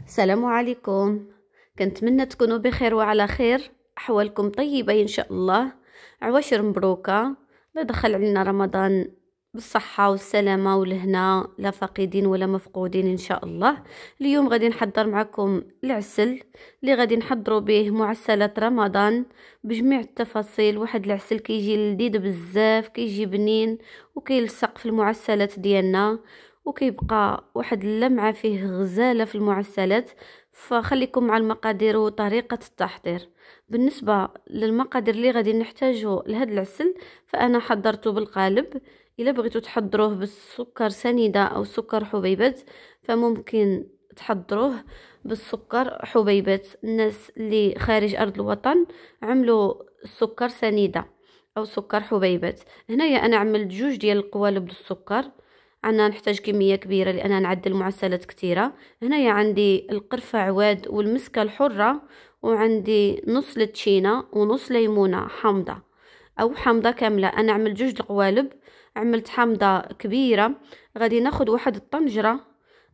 السلام عليكم. كنتمنى تكونوا بخير وعلى خير، احوالكم طيبه ان شاء الله. عواشر مبروكه، لا دخل علينا رمضان بالصحه والسلامه والهنا، لا فاقدين ولا مفقودين ان شاء الله. اليوم غادي نحضر معكم العسل اللي غادي نحضروا به معسلات رمضان بجميع التفاصيل. واحد العسل كيجي لذيذ بزاف، كيجي بنين وكيلصق في المعسلات ديالنا، وكيبقى واحد اللمعه فيه غزاله في المعسلات. فخليكم مع المقادير وطريقه التحضير. بالنسبه للمقادير اللي غادي نحتاجه لهذا العسل، فانا حضرته بالقالب. الا بغيتوا تحضروه بالسكر سنيده او سكر حبيبات فممكن تحضروه بالسكر حبيبات. الناس اللي خارج ارض الوطن عملوا السكر سنيده او سكر حبيبات. هنايا انا عملت جوج ديال القوالب السكر. انا نحتاج كميه كبيره لان نعدل معسلات كثيره. هنايا عندي القرفه عواد والمسكه الحره، وعندي نص لتشينه ونص ليمونه حامضه او حامضه كامله. انا عملت جوج القوالب، عملت حامضه كبيره. غادي ناخذ واحد الطنجره،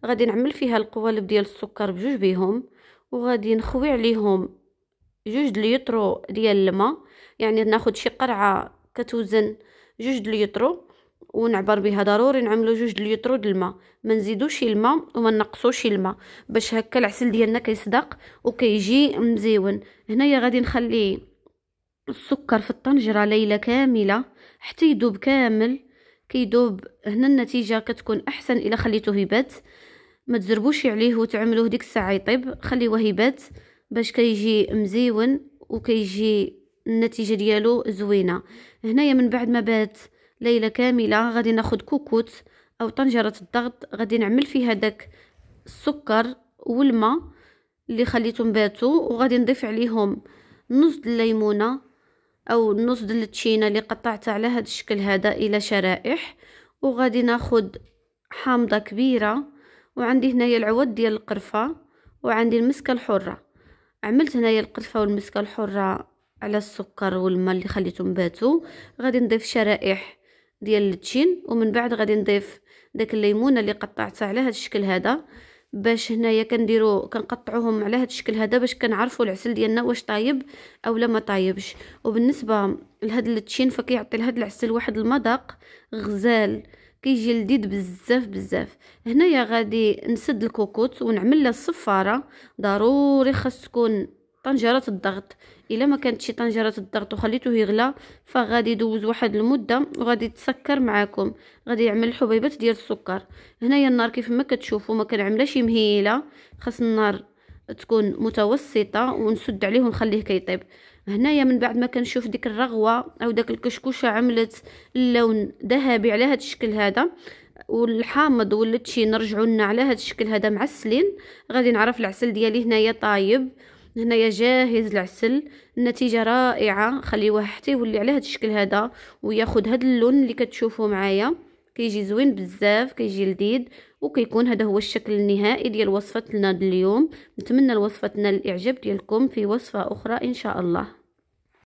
غادي نعمل فيها القوالب ديال السكر بجوج بيهم، وغادي نخوي عليهم جوج ليطرو ديال الماء. يعني ناخذ شي قرعه كتوزن جوج ليطرو ونعبر بها. ضروري نعملو جوج ليطرو د الماء، ما نزيدوش الماء وما نقصوش الماء، باش هكا العسل ديالنا كيصدق وكيجي مزيون. هنايا غادي نخلي السكر في الطنجره ليله كامله حتى يذوب كامل. كيذوب هنا النتيجه كتكون احسن الا خليتوه يبات. ما تزربوش عليه وتعملوه ديك الساعه يطيب، خليوه يبات باش كيجي مزيون وكيجي النتيجه ديالو زوينه. هنايا من بعد ما بات ليله كامله غادي ناخذ كوكوت او طنجره الضغط، غادي نعمل فيها داك السكر والماء اللي خليتهم باتوا، وغادي نضيف عليهم نص الليمونه او نص د التشينه اللي قطعتها على هذا الشكل هذا الى شرائح. وغادي ناخذ حامضه كبيره، وعندي هنايا العود ديال القرفه، وعندي المسكه الحره. عملت هنايا القرفه والمسكه الحره على السكر والماء اللي خليتهم باتوا. غادي نضيف شرائح ديال التشين، ومن بعد غادي نضيف داك الليمونه اللي قطعتها على هذا الشكل هذا. باش هنايا كنقطعوهم على هذا الشكل هذا باش كنعرفوا العسل ديالنا واش طايب او لا ما طايبش. وبالنسبه لهذا التشين فكيعطي لهذا العسل واحد المذاق غزال، كيجي لذيذ بزاف بزاف. هنايا غادي نسد الكوكوت ونعمل له الصفاره. ضروري خاص تكون طنجره الضغط. الا ما كانتش طنجره الضغط وخليتوه يغلى فغادي يدوز واحد المده وغادي تسكر معاكم، غادي يعمل الحبيبات ديال السكر. هنايا النار كيف ما كتشوفوا ما كنعملهاش مهيله، خاص النار تكون متوسطه ونسد عليه ونخليه كيطيب. هنايا من بعد ما كنشوف ديك الرغوه او داك الكشكوشه عملت اللون ذهبي على هذا الشكل هذا، والحامض والتشي نرجعوا لنا على هذا الشكل هذا معسلين، غادي نعرف العسل ديالي هنايا طايب. هنايا جاهز العسل، النتيجه رائعه. خليوه حتى يولي على هذا الشكل هذا وياخذ هذا اللون اللي كتشوفوا معايا، كيجي زوين بزاف، كيجي لذيذ. وكيكون هذا هو الشكل النهائي ديال وصفتنا اليوم. نتمنى الوصفه تنال الاعجاب ديالكم في وصفه اخرى ان شاء الله.